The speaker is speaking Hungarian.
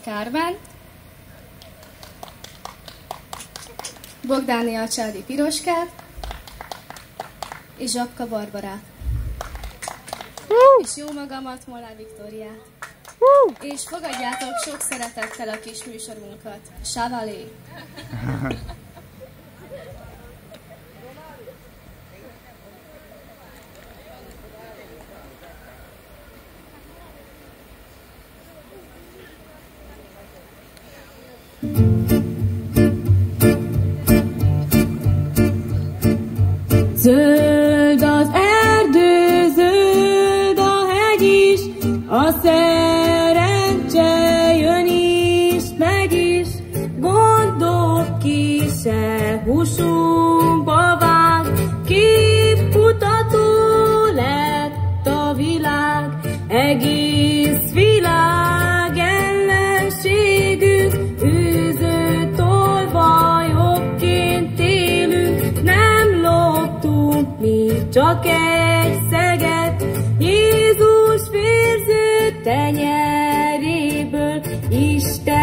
Kármen, Bogdánia Csádi Piroskát, és Zsapka Barbarát. És jó magamat, Molnár Viktóriát. És fogadjátok sok szeretettel a kis műsorunkat. Savalé! Zöld az erdő, zöld a hegy is, a szerencse jön is, megy is, gondok ki se húsunkba vág, képmutató lett a világ, egész világ ellenségünk, űző tolvajokként élünk, nem loptunk mi csak egy szeget, Jézus vérző tenyeréből, Isten